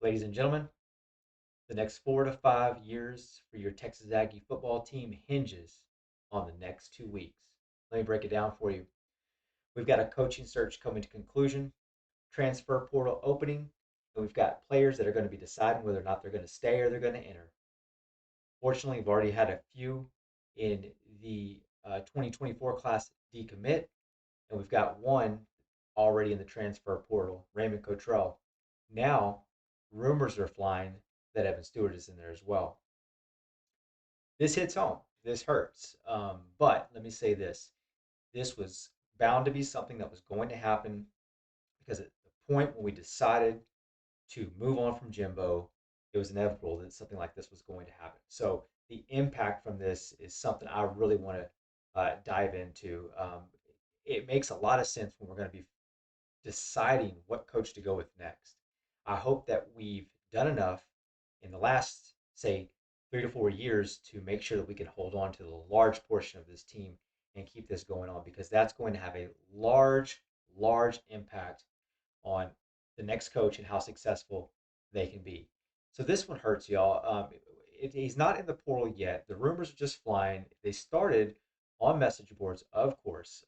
Ladies and gentlemen, the next 4 to 5 years for your Texas Aggie football team hinges on the next 2 weeks. Let me break it down for you. We've got a coaching search coming to conclusion, transfer portal opening, and we've got players that are going to be deciding whether or not they're going to stay or they're going to enter. Fortunately, we've already had a few in the 2024 class decommit, and we've got one already in the transfer portal, Raymond Cottrell. Now, rumors are flying that Evan Stewart is in there as well. This hits home. This hurts. But let me say this: this was bound to be something that was going to happen because at the point when we decided to move on from Jimbo, it was inevitable that something like this was going to happen. So the impact from this is something I really want to dive into. It makes a lot of sense when we're going to be deciding what coach to go with next. I hope that we've done enough in the last, say, 3 to 4 years to make sure that we can hold on to the large portion of this team and keep this going on because that's going to have a large impact on the next coach and how successful they can be. So this one hurts, y'all. He's not in the portal yet. The rumors are just flying. They started on message boards, of course,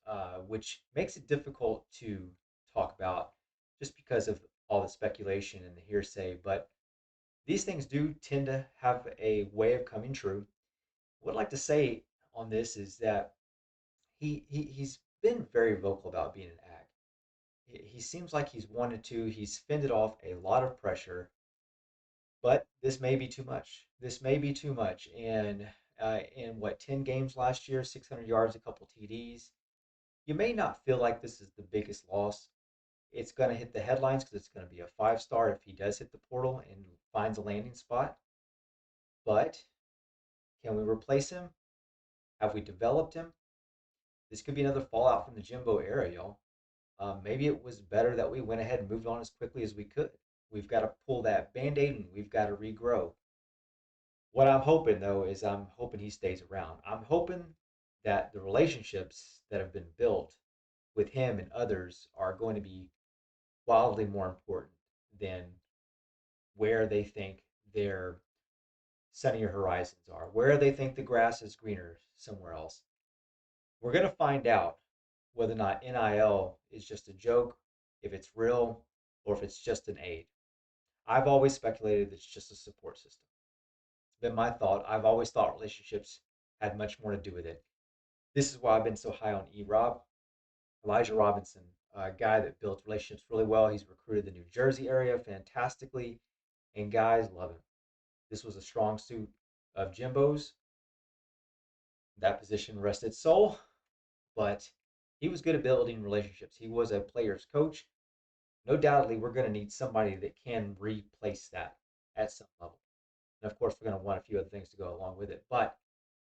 which makes it difficult to talk about just because of all the speculation and the hearsay. But these things do tend to have a way of coming true. What I'd like to say on this is that he's been very vocal about being an ag. He seems like he's wanted to. He's fended off a lot of pressure, but this may be too much. This may be too much. And in what 10 games last year, 600 yards, a couple TDs. You may not feel like this is the biggest loss. It's going to hit the headlines because it's going to be a 5 star if he does hit the portal and finds a landing spot. But can we replace him? Have we developed him? This could be another fallout from the Jimbo era, y'all. Maybe it was better that we went ahead and moved on as quickly as we could. We've got to pull that band aid and we've got to regrow. What I'm hoping, though, is I'm hoping he stays around. I'm hoping that the relationships that have been built with him and others are going to be wildly more important than where they think their sunnier horizons are, where they think the grass is greener somewhere else. We're going to find out whether or not NIL is just a joke, if it's real, or if it's just an aid. I've always speculated that it's just a support system. It's been my thought. I've always thought relationships had much more to do with it. This is why I've been so high on E-Rob, Elijah Robinson, a guy that built relationships really well. He's recruited the New Jersey area fantastically, and guys love him. This was a strong suit of Jimbo's. That position rested soul, but he was good at building relationships. He was a player's coach. No doubtly, we're going to need somebody that can replace that at some level. And of course, we're going to want a few other things to go along with it. But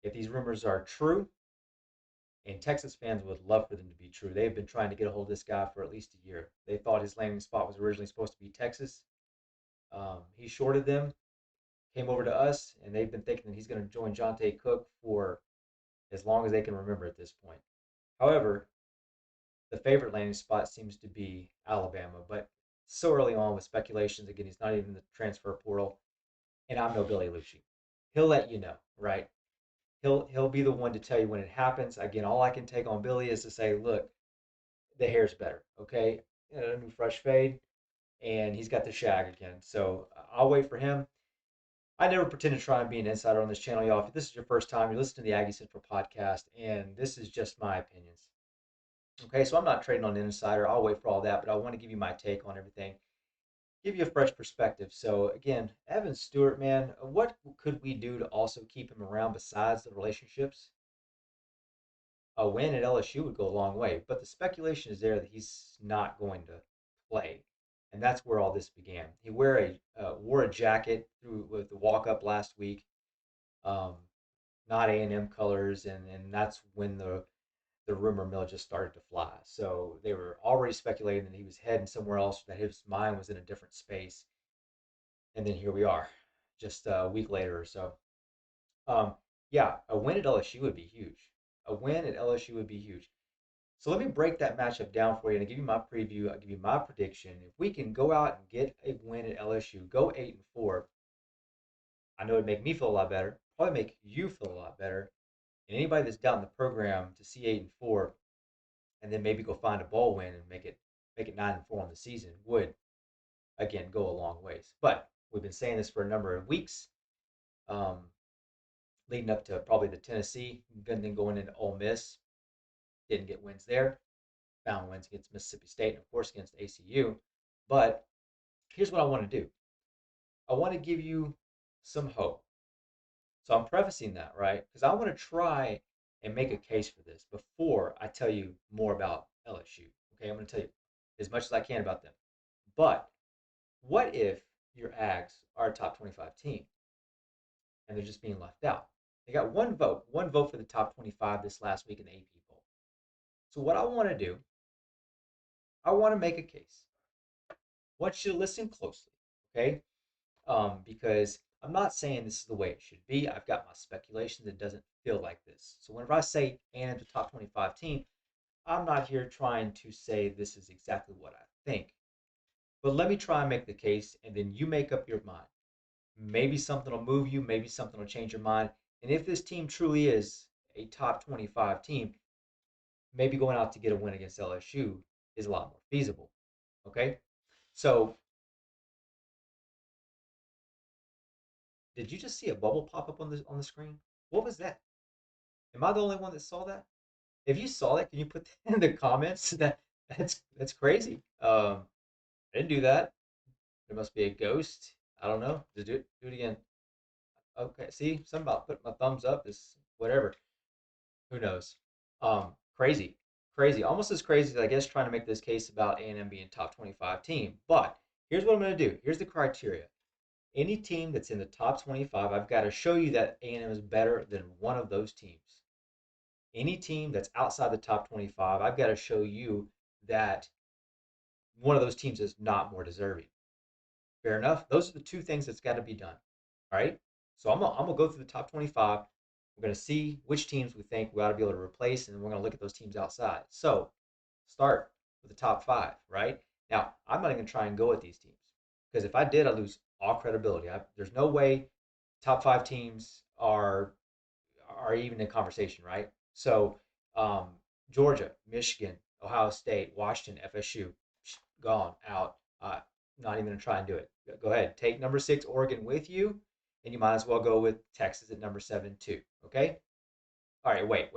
if these rumors are true, and Texas fans would love for them to be true, they've been trying to get a hold of this guy for at least a year. They thought his landing spot was originally supposed to be Texas. He shorted them, came over to us, and they've been thinking that he's going to join Jonte Cook for as long as they can remember at this point. However, the favorite landing spot seems to be Alabama, but so early on with speculations. Again, he's not even in the transfer portal, and I'm no Billy Lucci. He'll let you know, right? He'll be the one to tell you when it happens. Again, all I can take on Billy is to say, look, the hair's better, okay? A new fresh fade, and he's got the shag again. So I'll wait for him. I never pretend to try and be an insider on this channel, y'all. If this is your first time, you're listening to the Aggie Central podcast, and this is just my opinions. Okay, so I'm not trading on an insider. I'll wait for all that, but I want to give you my take on everything, give you a fresh perspective. So again, Evan Stewart, man, what could we do to also keep him around besides the relationships? A win at LSU would go a long way, but the speculation is there that he's not going to play, and that's where all this began. He wore a jacket through with the walk up last week, um, not A&M colors, and that's when the rumor mill just started to fly. So they were already speculating that he was heading somewhere else, that his mind was in a different space. And then here we are, just a week later or so. Um, yeah, a win at LSU would be huge. A win at LSU would be huge. So let me break that matchup down for you and give you my preview. I'll give you my prediction. If we can go out and get a win at LSU, go 8-4, I know it'd make me feel a lot better. Probably make you feel a lot better. And anybody that's down in the program to see 8-4, and then maybe go find a bowl win and make it 9-4 on the season would again go a long ways. But we've been saying this for a number of weeks, um, leading up to probably the Tennessee, and then going into Ole Miss. Didn't get wins there. Found wins against Mississippi State and of course against ACU. But here's what I want to do. I want to give you some hope. So I'm prefacing that, right? Because I want to try and make a case for this before I tell you more about LSU. Okay, I'm going to tell you as much as I can about them. But what if your Ags are a top 25 team and they're just being left out? They got one vote for the top 25 this last week in the AP poll. So what I want to do, I want to make a case. I want you to listen closely, okay? Because I'm not saying this is the way it should be. I've got my speculation that doesn't feel like this. So whenever I say and the top 25 team, I'm not here trying to say this is exactly what I think. But let me try and make the case, and then you make up your mind. Maybe something will move you, maybe something will change your mind. And if this team truly is a top 25 team, maybe going out to get a win against LSU is a lot more feasible. Okay? So, did you just see a bubble pop up on the screen? What was that? Am I the only one that saw that? If you saw that, can you put that in the comments? That's crazy. I didn't do that. There must be a ghost. I don't know. Just do it again. Okay. See, something about putting my thumbs up is whatever. Who knows? Crazy, crazy. Almost as crazy as I guess trying to make this case about A&M being top 25 team. But here's what I'm going to do. Here's the criteria. Any team that's in the top 25, I've got to show you that A&M is better than one of those teams. Any team that's outside the top 25, I've got to show you that one of those teams is not more deserving. Fair enough. Those are the two things that's got to be done. All right. So I'm gonna go through the top 25. We're gonna see which teams we think we ought to be able to replace, and we're gonna look at those teams outside. So start with the top five. Right now, I'm not even gonna try and go at these teams because if I did, I lose all credibility. There's no way top five teams are even in conversation, right? So, um, Georgia, Michigan, Ohio State, Washington, FSU, gone out. Not even gonna try and do it. Go ahead, take number six, Oregon, with you, and you might as well go with Texas at number seven too. Okay. All right. Wait.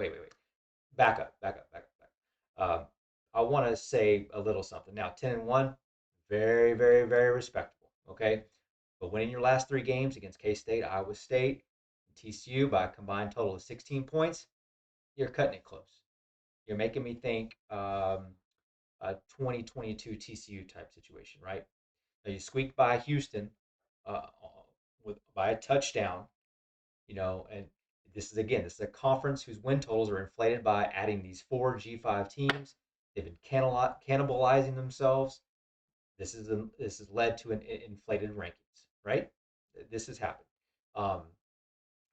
Back up. I want to say a little something now. 10-1, very, very, very respectable. Okay. But winning your last three games against K State, Iowa State, and TCU by a combined total of 16 points, you're cutting it close. You're making me think a 2022 TCU type situation, right? Now you squeaked by Houston uh, by a touchdown, and this is a conference whose win totals are inflated by adding these four G5 teams. They've been cannibalizing themselves. This has led to an inflated rankings, right? This has happened. Um,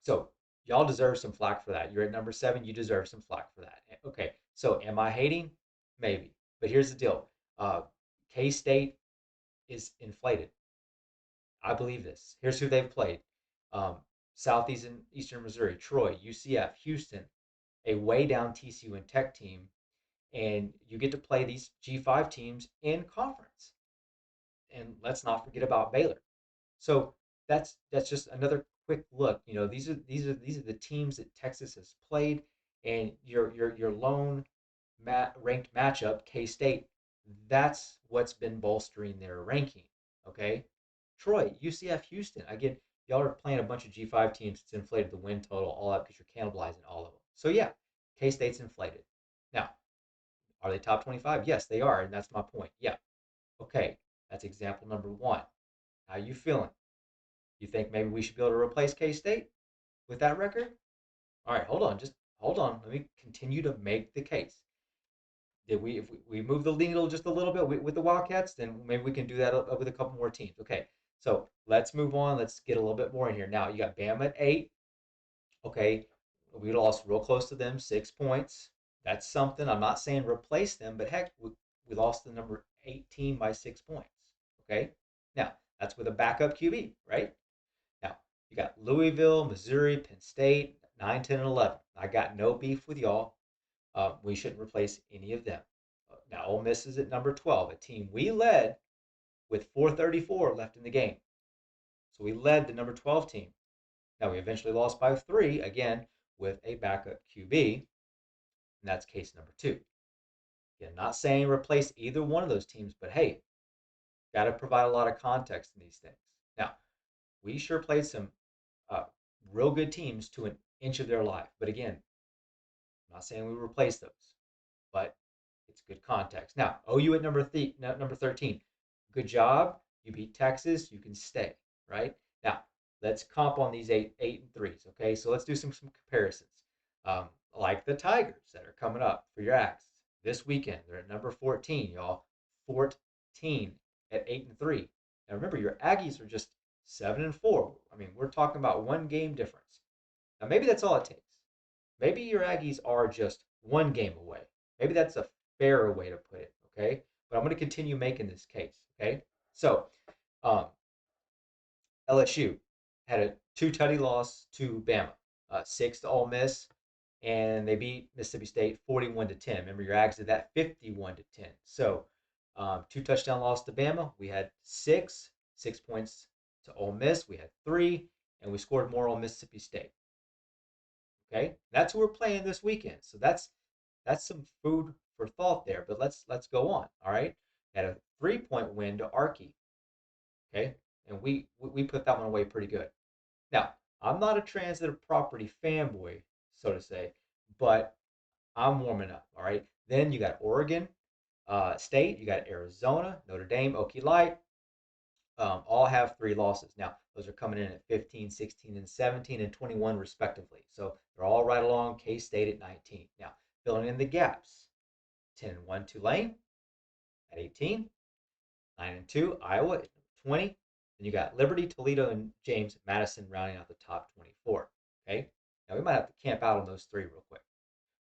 so y'all deserve some flack for that. You're at number seven. You deserve some flack for that. Okay. So am I hating? Maybe. But here's the deal. K State is inflated. I believe this. Here's who they've played. Um, Southeast and Eastern Missouri, Troy, UCF, Houston, a way down TCU and Tech team, and you get to play these G5 teams in conference. And let's not forget about Baylor. So that's just another quick look. These are the teams that Texas has played, and your lone ranked matchup, K State. That's what's been bolstering their ranking. Okay, Troy, UCF, Houston. Again, y'all are playing a bunch of G5 teams. It's inflated the win total all up because you're cannibalizing all of them. So yeah, K State's inflated. Now, are they top 25? Yes, they are, and that's my point. Yeah. Okay, that's example number one. How you feeling? You think maybe we should be able to replace K State with that record? All right, hold on. Just hold on. Let me continue to make the case. If we move the needle just a little bit with the Wildcats, then maybe we can do that with a couple more teams. Okay, so let's move on. Let's get a little bit more in here. Now you got Bama at 8. Okay, we lost real close to them, 6 points. That's something. I'm not saying replace them, but heck, we lost the number 18 by 6 points. Okay. Now, that's with a backup QB, right? Now, you got Louisville, Missouri, Penn State, 9, 10, and 11. I got no beef with y'all. We shouldn't replace any of them. Now, Ole Miss is at number 12, a team we led with 4:34 left in the game. So we led the number 12 team. Now, we eventually lost by 3, again, with a backup QB, and that's case number 2. Again, not saying replace either one of those teams, but hey, got to provide a lot of context in these things. Now, we sure played some uh, real good teams to an inch of their life. But again, I'm not saying we replace those, but it's good context. Now, OU at number 13. Good job. You beat Texas. You can stay, right? Now, let's comp on these eight and threes. Okay, so let's do some comparisons. Like the Tigers that are coming up for your Axe this weekend. They're at number 14, y'all. 14 at 8 and 3. Now remember, your Aggies are just 7 and 4. I mean, we're talking about one game difference. Now maybe that's all it takes. Maybe your Aggies are just one game away. Maybe that's a fairer way to put it. Okay, but I'm going to continue making this case. Okay, so um, LSU had a two-tutty loss to Bama, 6 to Ole Miss, and they beat Mississippi State 41-10. Remember, your Ags did that 51-10. So, two touchdown loss to Bama. We had 6 points to Ole Miss. We had 3, and we scored more on Mississippi State. Okay, that's who we're playing this weekend. So that's some food for thought there. But let's go on. All right, had a 3-point win to Archie. Okay, and we put that one away pretty good. Now, I'm not a transitive property fanboy, so to say, but I'm warming up. All right. Then you got Oregon State, you got Arizona, Notre Dame, Okie Light, all have 3 losses. Now, those are coming in at 15, 16, and 17, and 21, respectively. So they're all right along K State at 19. Now, filling in the gaps 10-1 Tulane at 18, 9-2 Iowa at 20. Then you got Liberty, Toledo, and James Madison rounding out the top 24. Okay. Now we might have to camp out on those 3 real quick,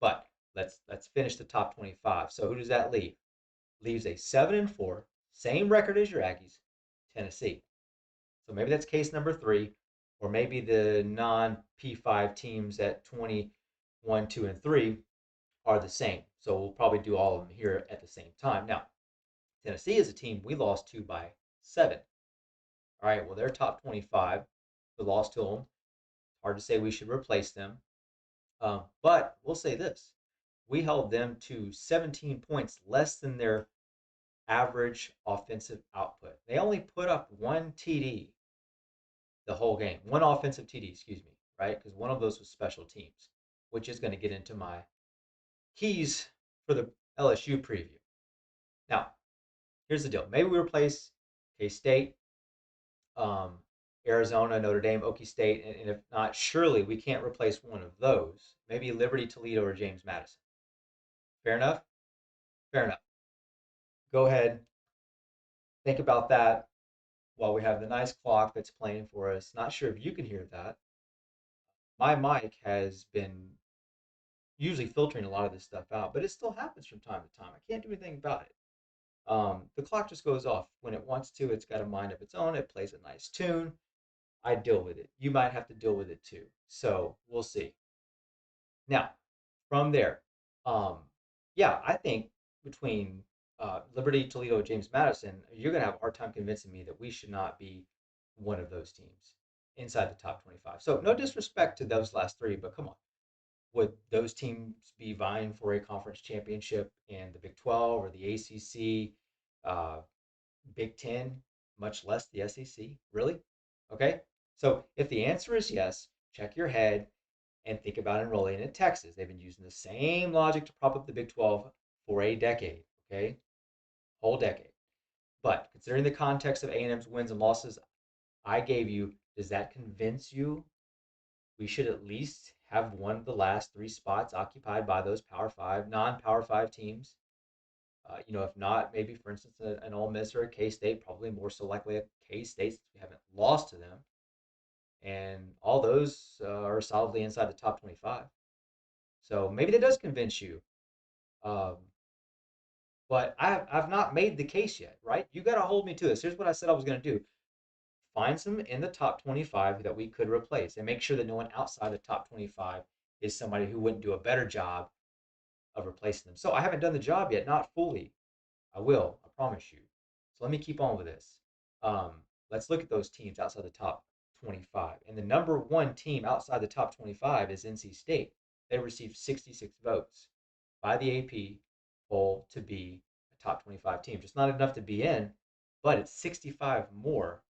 but let's finish the top 25. So who does that leave? Leaves a 7-4, same record as your Aggies, Tennessee. So maybe that's case number 3, or maybe the non P5 teams at 21, 2, and 3 are the same. So we'll probably do all of them here at the same time. Now, Tennessee is a team we lost to by 7. All right, well, they're top 25. We lost to them. Hard to say we should replace them. But we'll say this. We held them to 17 points less than their average offensive output. They only put up one TD the whole game, one offensive TD, excuse me, right? Because one of those was special teams, which is going to get into my keys for the LSU preview. Now, here's the deal. Maybe we replace K State, um, Arizona, Notre Dame, Okie State, and if not, surely we can't replace one of those. Maybe Liberty, Toledo, or James Madison. Fair enough? Fair enough. Go ahead, think about that while we have the nice clock that's playing for us. Not sure if you can hear that. My mic has been usually filtering a lot of this stuff out, but it still happens from time to time. I can't do anything about it. The clock just goes off when it wants to. It's got a mind of its own. It plays a nice tune. I deal with it. You might have to deal with it too. So we'll see. Now, from there, um, yeah, I think between Liberty, Toledo, James Madison, you're going to have a hard time convincing me that we should not be one of those teams inside the top 25. So, no disrespect to those last 3, but come on. Would those teams be vying for a conference championship in the Big 12 or the ACC, uh, Big 10, much less the SEC? Really? Okay. So, if the answer is yes, check your head and think about enrolling in Texas. They've been using the same logic to prop up the Big 12 for a decade, okay? Whole decade. But considering the context of A&M's wins and losses I gave you, does that convince you we should at least have one of the last 3 spots occupied by those Power 5, non-Power 5 teams? If not, maybe, for instance, an Ole Miss or a K-State, probably more so likely a K-State since we haven't lost to them. And all those are solidly inside the top 25. So maybe that does convince you Um, but I've not made the case yet, right? You got to hold me to this. Here's what I said I was going to do: find some in the top 25 that we could replace, and make sure that no one outside the top 25 is somebody who wouldn't do a better job of replacing them. So I haven't done the job yet, not fully. I will, I promise you. So let me keep on with this. Um, let's look at those teams outside the top 25. And the number one team outside the top 25 is NC State. They received 66 votes by the AP poll to be a top 25 team. Just not enough to be in, but it's 65 more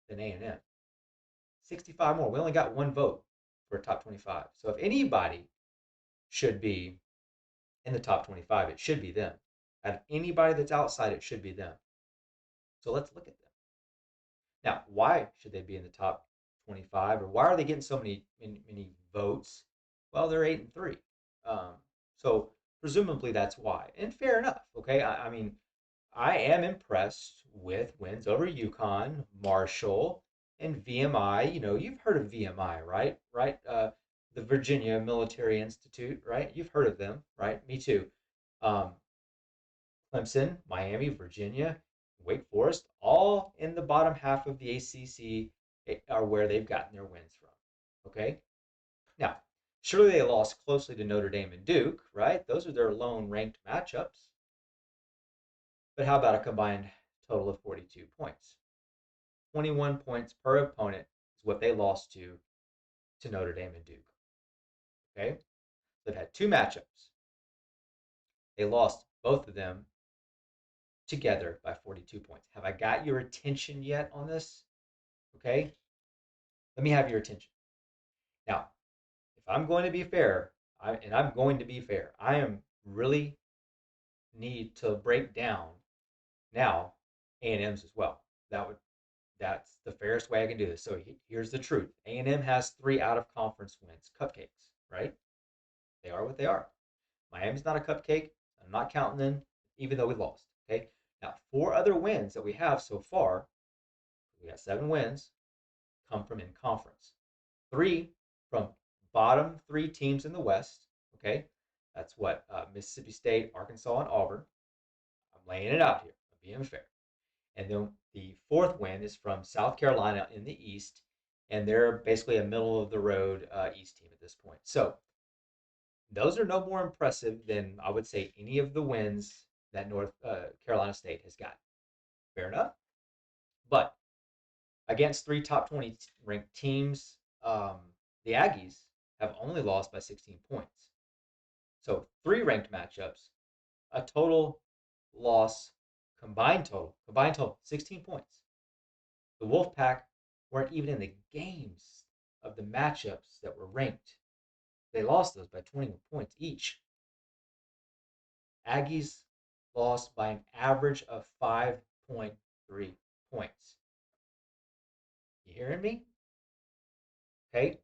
than A&M. 65 more. We only got one vote for a top 25. So if anybody should be in the top 25, it should be them. Out of anybody that's outside, it should be them. So let's look at them. Now, why should they be in the top 25, or why are they getting so many votes? Well, they're 8-3. Um, so presumably that's why. And fair enough. Okay. I mean, I am impressed with wins over UConn, Marshall, and VMI. You know, you've heard of VMI, right? Right? The Virginia Military Institute, right? You've heard of them, right? Me too. Um, Clemson, Miami, Virginia, Wake Forest, all in the bottom half of the ACC are where they've gotten their wins from. Okay? Now, surely they lost closely to Notre Dame and Duke, right? Those are their lone ranked matchups. But how about a combined total of 42 points? 21 points per opponent is what they lost to Notre Dame and Duke. Okay? They've had two matchups. They lost both of them together by 42 points. Have I got your attention yet on this? Okay? Let me have your attention. Now, if I'm going to be fair, and I'm going to be fair, I am really need to break down now A&M's as well. That's the fairest way I can do this. So here's the truth: A&M has 3 out of conference wins, cupcakes, right? They are what they are. Miami's not a cupcake. I'm not counting them, even though we lost. Okay. Now, 4 other wins that we have so far, we got 7 wins, come from in conference. 3 from bottom 3 teams in the West. Okay. That's what Mississippi State, Arkansas, and Auburn. I'm laying it out here. I'm being fair. And then the 4th win is from South Carolina in the East, and they're basically a middle of the road East team at this point. So those are no more impressive than I would say any of the wins that North Carolina State has got. Fair enough. But against 3 top 20 ranked teams, the Aggies have only lost by 16 points. So 3 ranked matchups, a total loss, combined total, 16 points. The Wolfpack weren't even in the games of the matchups that were ranked. They lost those by 21 points each. Aggies lost by an average of 5.3 points. You hearing me? Okay.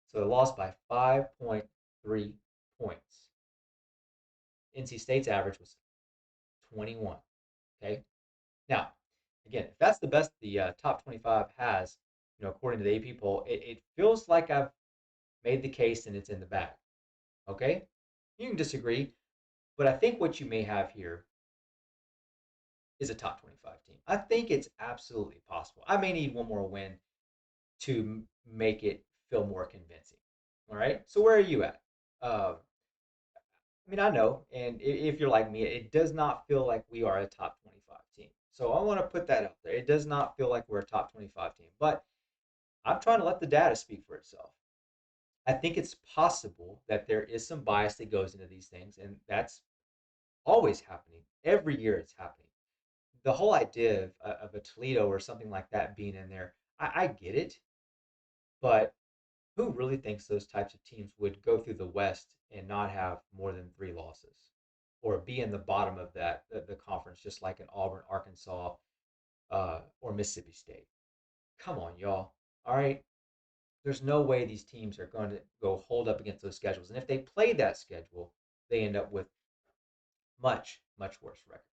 So they lost by 5.3 points. NC State's average was 21. Okay. Now, again, if that's the best the top 25 has, according to the AP poll, it feels like I've made the case and it's in the bag. Okay. You can disagree, but I think what you may have here is a top 25 team. I think it's absolutely possible. I may need one more win to make it feel more convincing. All right. So where are you at? I mean, I know, and if you're like me, it does not feel like we are a top 25 team. So I want to put that out there. It does not feel like we're a top 25 team, but I'm trying to let the data speak for itself. I think it's possible that there is some bias that goes into these things, and that's always happening. Every year it's happening. The whole idea of a Toledo or something like that being in there, I get it, but who really thinks those types of teams would go through the West and not have more than 3 losses, or be in the bottom of the conference, just like an Auburn, Arkansas, or Mississippi State? Come on, y'all. All right, there's no way these teams are going to go hold up against those schedules, and if they play that schedule, they end up with much much worse records.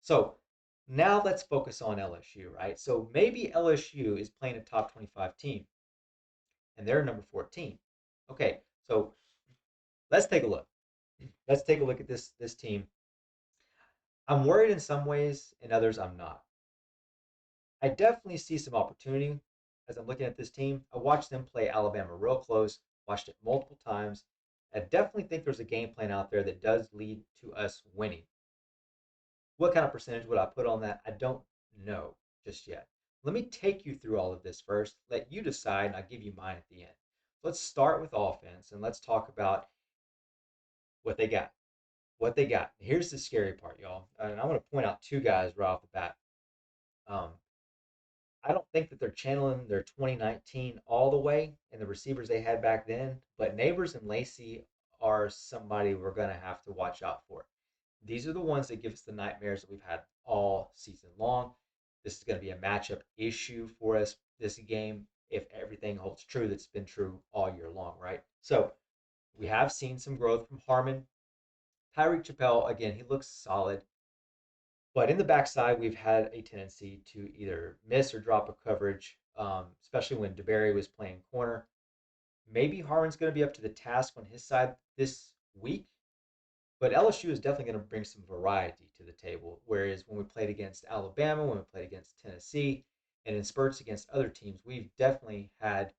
So now let's focus on LSU, right? So maybe LSU is playing a top 25 team and they're number 14. Okay, so let's take a look. Let's take a look at this team. I'm worried in some ways, in others I'm not. I definitely see some opportunity as I'm looking at this team. I watched them play Alabama real close, watched it multiple times. I definitely think there's a game plan out there that does lead to us winning. What kind of percentage would I put on that? I don't know just yet. Let me take you through all of this first, let you decide, and I'll give you mine at the end. Let's start with offense and let's talk about what they got. What they got. Here's the scary part, y'all. And I want to point out two guys right off the bat. Um, I don't think that they're channeling their 2019 all the way and the receivers they had back then, but Neighbors and Lacey are somebody we're going to have to watch out for. These are the ones that give us the nightmares that we've had all season long. This is going to be a matchup issue for us this game if everything holds true that's been true all year long, right? So we have seen some growth from Harmon. Tyreek Chappelle, again, he looks solid. But in the backside, we've had a tendency to either miss or drop a coverage, especially when DeBerry was playing corner. Maybe Harmon's going to be up to the task on his side this week, but LSU is definitely going to bring some variety to the table. Whereas when we played against Alabama, when we played against Tennessee, and in spurts against other teams, we've definitely had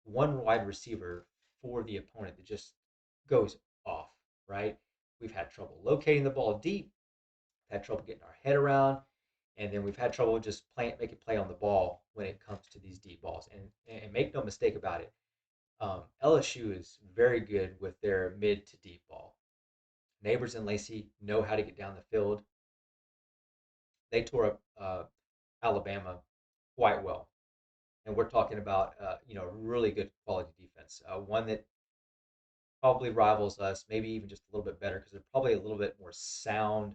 one wide receiver for the opponent that just goes off, right? We've had trouble locating the ball deep, had trouble getting our head around, and then we've had trouble just making play on the ball when it comes to these deep balls. And make no mistake about it, LSU is very good with their mid to deep ball. Neighbors and Lacey know how to get down the field. They tore up Alabama quite well, and we're talking about really good quality defense, one that probably rivals us, maybe even just a little bit better because they're probably a little bit more sound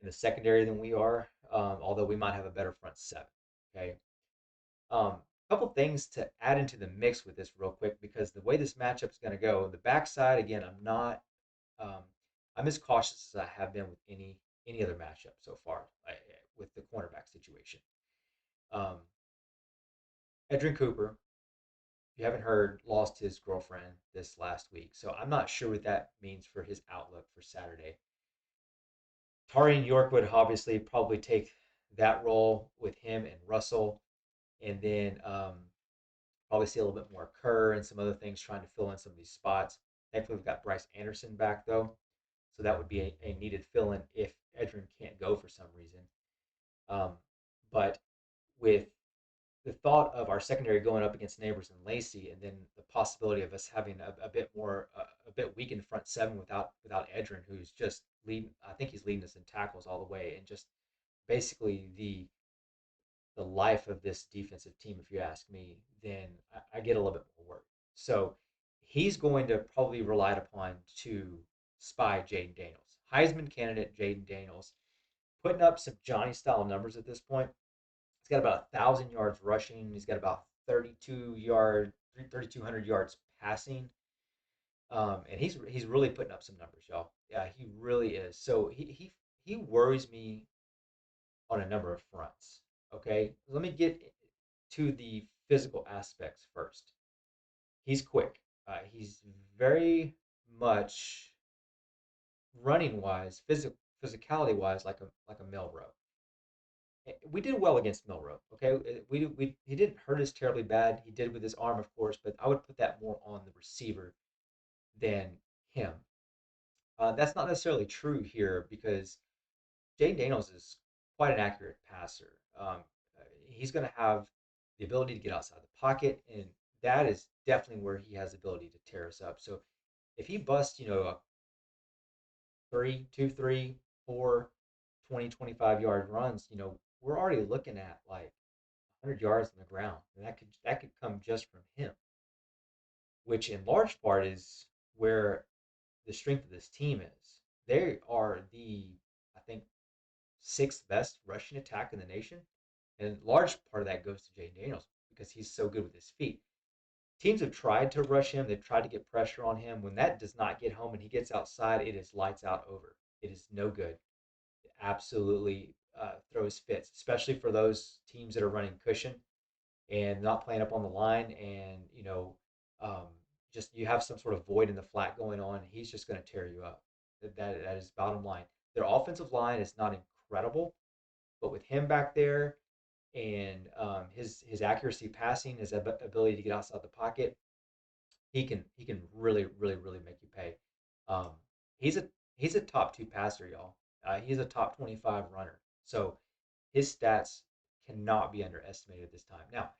in the secondary than we are, although we might have a better front seven. Okay. Couple things to add into the mix with this real quick because the way this matchup is going to go, the backside again, um, I'm as cautious as I have been with any other matchup so far with the cornerback situation. Um, Edrin Cooper, if you haven't heard, lost his girlfriend this last week, so I'm not sure what that means for his outlook for Saturday. Tarian York would obviously probably take that role with him and Russell, and then probably see a little bit more Kerr and some other things trying to fill in some of these spots. Thankfully, we've got Bryce Anderson back though, so that would be a needed fill in if Edrin can't go for some reason. Um, but with the thought of our secondary going up against Neighbors and Lacey, and then the possibility of us having a bit more, a bit weakened front seven without Edrin, who's just leading. I think he's leading us in tackles all the way, and just basically the life of this defensive team, if you ask me, then I get a little bit more worried. So he's going to probably relied upon to spy Jaden Daniels, Heisman candidate Jaden Daniels, putting up some Johnny style numbers at this point. He's got about 1,000 yards rushing. He's got about 3,200 yards passing. And he's really putting up some numbers, y'all. Yeah, he really is. So he worries me on a number of fronts. Okay, let me get to the physical aspects first. He's quick. He's very much running wise, physicality wise, like a Milrow. We did well against Milrow. Okay, we he didn't hurt us terribly bad. He did with his arm, of course, but I would put that more on the receiver than him. That's not necessarily true here because Jay Daniels is quite an accurate passer. He's going to have the ability to get outside the pocket, and that is definitely where he has the ability to tear us up. So if he busts, a 3, 2, 3, 4, 20, 25 yard runs, we're already looking at like 100 yards on the ground, and that could come just from him, which in large part is where the strength of this team is. They are I think, sixth best rushing attack in the nation. And large part of that goes to Jay Daniels because he's so good with his feet. Teams have tried to rush him, they've tried to get pressure on him. When that does not get home and he gets outside, it is lights out over. It is no good. It absolutely throws fits, especially for those teams that are running cushion and not playing up on the line and, um, just you have some sort of void in the flat going on, he's just going to tear you up. That is bottom line. Their offensive line is not incredible, but with him back there and his accuracy passing, his ability to get outside the pocket, he can really make you pay. Um, he's a he's a top two passer, y'all. He's a top 25 runner. So his stats cannot be underestimated this time. Now,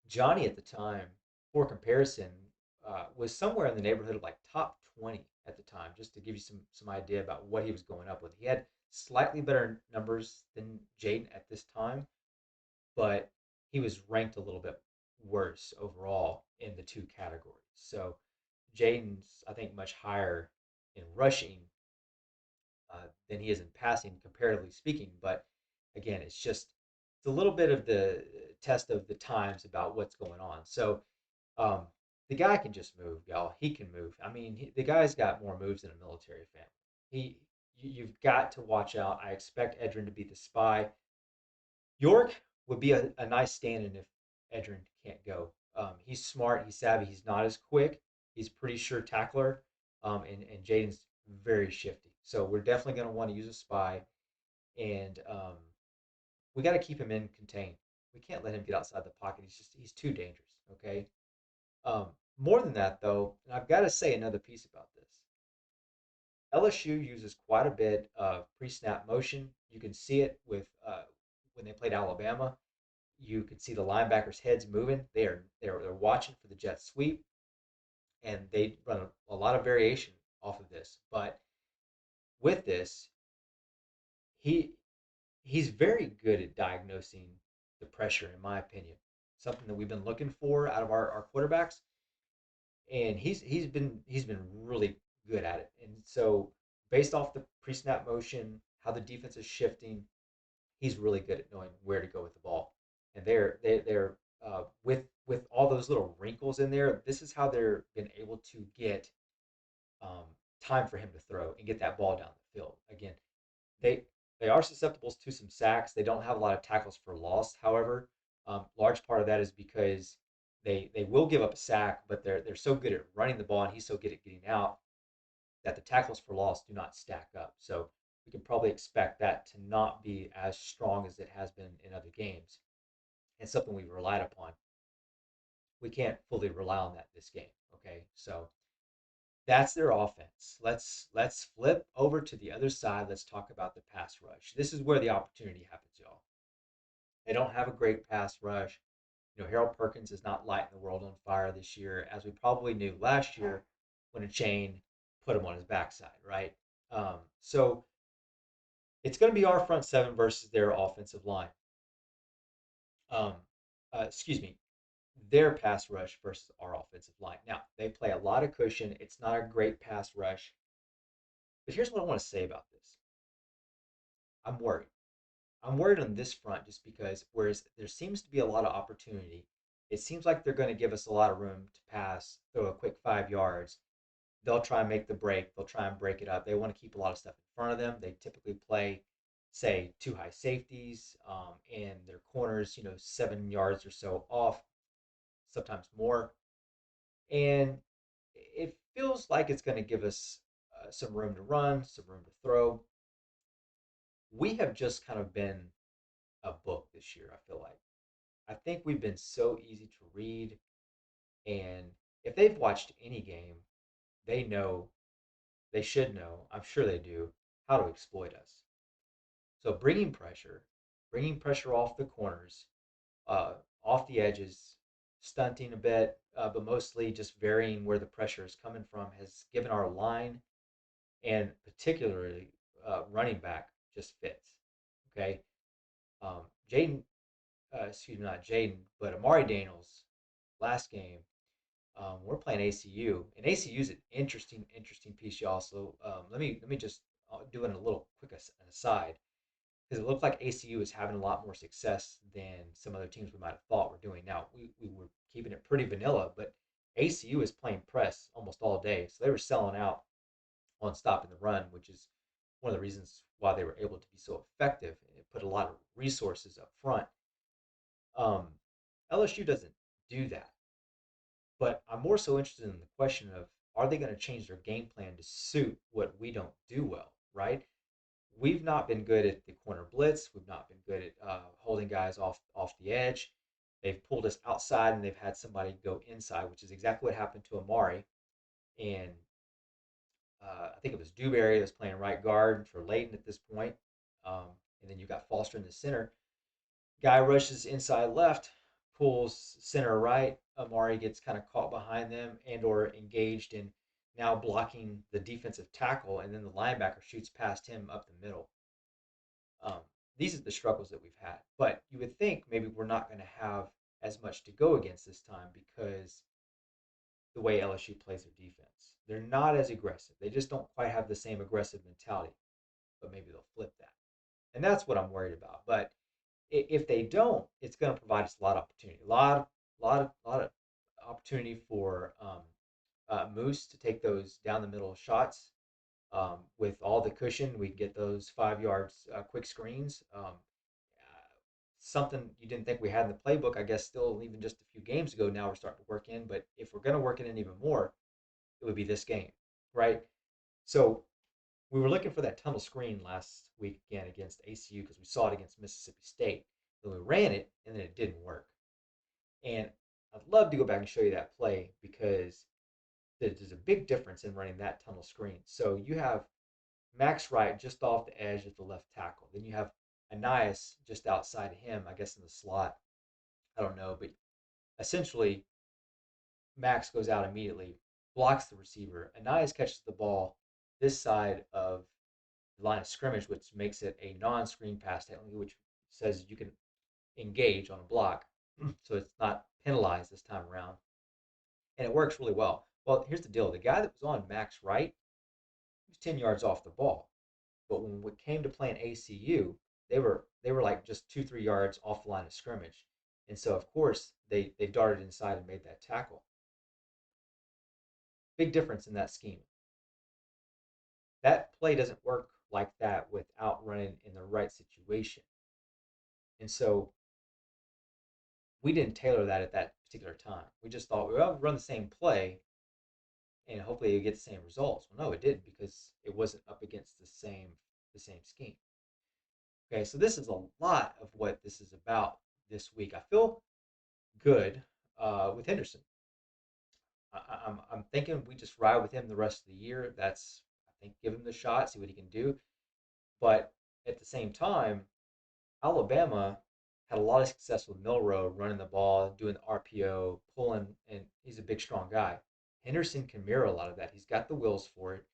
Johnny at the time, for comparison, was somewhere in the neighborhood of like top 20 at the time, just to give you some idea about what he was going up with. He had slightly better numbers than Jaden at this time, but he was ranked a little bit worse overall in the two categories. So Jaden's, I think, much higher in rushing than he is in passing, comparatively speaking. But again, it's a little bit of the test of the times about what's going on. So um, the guy can just move, y'all. He can move. I mean, the guy's got more moves than a military family. He, you've got to watch out. I expect Edrin to be the spy. York would be a nice stand-in if Edrin can't go. He's smart. He's savvy. He's not as quick. He's a pretty sure tackler. And Jaden's very shifty. So we're definitely going to want to use a spy. And we got to keep him in contained. We can't let him get outside the pocket. He's too dangerous. Okay. Um, More than that, though, and I've got to say another piece about this. LSU uses quite a bit of pre-snap motion. You can see it with when they played Alabama. You could see the linebackers' heads moving. They're watching for the jet sweep, and they run a lot of variation off of this. But with this, he he's very good at diagnosing the pressure, in my opinion. Something that we've been looking for out of our quarterbacks, and he's been really good at it. And so, based off the pre-snap motion, how the defense is shifting, he's really good at knowing where to go with the ball. And they're with all those little wrinkles in there. This is how they're been able to get um, time for him to throw and get that ball down the field. Again, they they are susceptible to some sacks. They don't have a lot of tackles for loss. However, large part of that is because they will give up a sack, but they're so good at running the ball and he's so good at getting out that the tackles for loss do not stack up. So we can probably expect that to not be as strong as it has been in other games. And something we've relied upon. We can't fully rely on that this game. Okay, so that's their offense. Let's flip over to the other side. Let's talk about the pass rush. This is where the opportunity happens, y'all. They don't have a great pass rush. Harold Perkins is not lighting the world on fire this year, as we probably knew last year when a chain put him on his backside, right? So it's going to be our front seven versus their offensive line. Um, excuse me, their pass rush versus our offensive line. Now, they play a lot of cushion. It's not a great pass rush. But here's what I want to say about this. I'm worried. I'm worried on this front just because, whereas there seems to be a lot of opportunity, it seems like they're going to give us a lot of room to pass, throw a quick 5 yards. They'll try and make the break. They'll try and break it up. They want to keep a lot of stuff in front of them. They typically play, say, two high safeties, and their corners, 7 yards or so off, sometimes more. And it feels like it's going to give us some room to run, some room to throw. We have just kind of been a book this year, I feel like. I think we've been so easy to read. And if they've watched any game, they know, they should know, I'm sure they do, how to exploit us. So bringing pressure off the corners, uh, off the edges, stunting a bit, but mostly just varying where the pressure is coming from, has given our line and particularly running back just fits. Okay. Jaden, excuse me, not Jaden, but Amari Daniels last game. We're playing ACU, and ACU is an interesting piece, y'all. So let me just do it in a little quick an aside because it looked like ACU is having a lot more success than some other teams we might have thought were doing. Now we were keeping it pretty vanilla, but ACU is playing press almost all day, so they were selling out on stopping the run, which is one of the reasons why they were able to be so effective. And it put a lot of resources up front. Um, LSU doesn't do that. But I'm more so interested in the question of, are they going to change their game plan to suit what we don't do well, right? We've not been good at the corner blitz. We've not been good at holding guys off the edge. They've pulled us outside and they've had somebody go inside, which is exactly what happened to Amari. And I think it was Dewberry that was playing right guard for Layton at this point. And then you got Foster in the center. Guy rushes inside left, pulls center right. Amari gets kind of caught behind them and or engaged in now blocking the defensive tackle, and then the linebacker shoots past him up the middle. Um, these are the struggles that we've had. But you would think maybe we're not going to have as much to go against this time because the way LSU plays their defense. They're not as aggressive. They just don't quite have the same aggressive mentality, but maybe they'll flip that. And that's what I'm worried about. But if they don't, it's going to provide us a lot of opportunity, lot of opportunity for Moose to take those down the middle shots. With all the cushion, we get those 5 yards quick screens. Something you didn't think we had in the playbook, I guess, still even just a few games ago. Now we're starting to work in, but if we're going to work it in even more, it would be this game, right? So we were looking for that tunnel screen last week again against ACU because we saw it against Mississippi State. Then we ran it, and then it didn't work. And I'd love to go back and show you that play because there's a big difference in running that tunnel screen. So you have Max Wright just off the edge of the left tackle. Then you have Anais just outside of him, I guess in the slot. I don't know, but essentially Max goes out immediately, blocks the receiver. Anais catches the ball this side of the line of scrimmage, which makes it a non-screen pass, technically, which says you can engage on a block, so it's not penalized this time around, and it works really well. Well, here's the deal: the guy that was on Max Wright was 10 yards off the ball, but when it came to playing ACU, they were like just 2-3 yards off the line of scrimmage, and so of course they darted inside and made that tackle. Big difference in that scheme. That play doesn't work like that without running in the right situation, and so we didn't tailor that at that particular time. We just thought, well, run the same play and hopefully you get the same results. Well, no, it didn't because it wasn't up against the same scheme. Okay, so this is a lot of what this is about this week. I feel good with Henderson. I'm thinking we just ride with him the rest of the year. That's I think give him the shot, see what he can do. But at the same time, Alabama had a lot of success with Milrow running the ball, doing the RPO, pulling, and he's a big, strong guy. Henderson can mirror a lot of that. He's got the wills for it,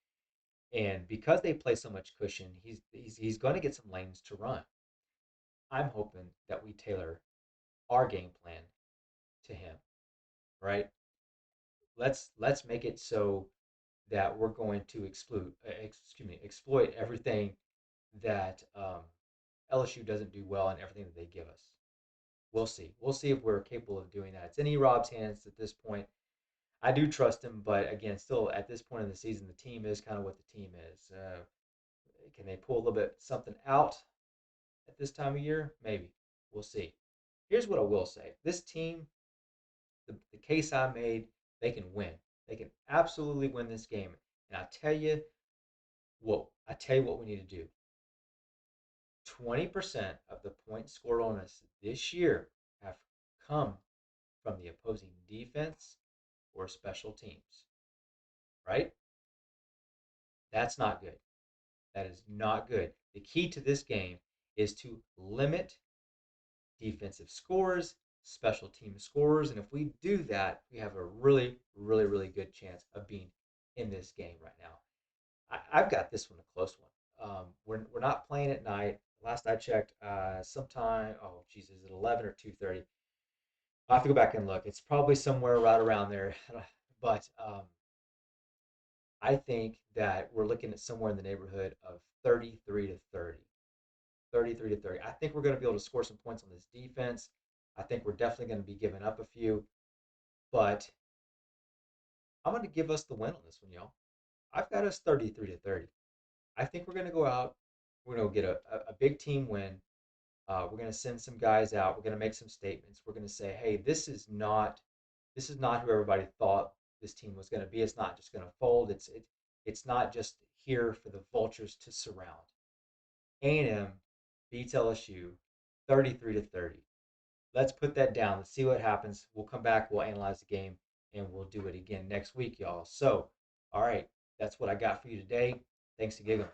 and because they play so much cushion, he's going to get some lanes to run. I'm hoping that we tailor our game plan to him, right? Let's make it so that we're going to exploit everything that LSU doesn't do well and everything that they give us. We'll see. We'll see if we're capable of doing that. It's in Rob's hands at this point. I do trust him, but again, still at this point in the season, the team is kind of what the team is. Can they pull a little bit something out at this time of year? Maybe. We'll see. Here's what I will say: this team, the case I made, they can win. They can absolutely win this game. And I tell you what we need to do. 20% of the points scored on us this year have come from the opposing defense or special teams, right? That's not good. That is not good. The key to this game is to limit defensive scores, special team scores, and if we do that, we have a really, really, really good chance of being in this game right now. I've got this one a close one. We're not playing at night. Last I checked, sometime. Oh, geez, is it 11 or 2:30? I have to go back and look. It's probably somewhere right around there, but I think that we're looking at somewhere in the neighborhood of 33 to 30. 33 to 30. I think we're going to be able to score some points on this defense. I think we're definitely going to be giving up a few, but I'm going to give us the win on this one, y'all. I've got us 33 to 30. I think we're going to go out. We're going to get a big team win. We're going to send some guys out. We're going to make some statements. We're going to say, hey, this is not This is not who everybody thought this team was going to be. It's not just going to fold. It's not just here for the vultures to surround. A&M beats LSU 33-30. Let's put that down. Let's see what happens. We'll come back. We'll analyze the game, and we'll do it again next week, y'all. So, all right, that's what I got for you today. Thanks again.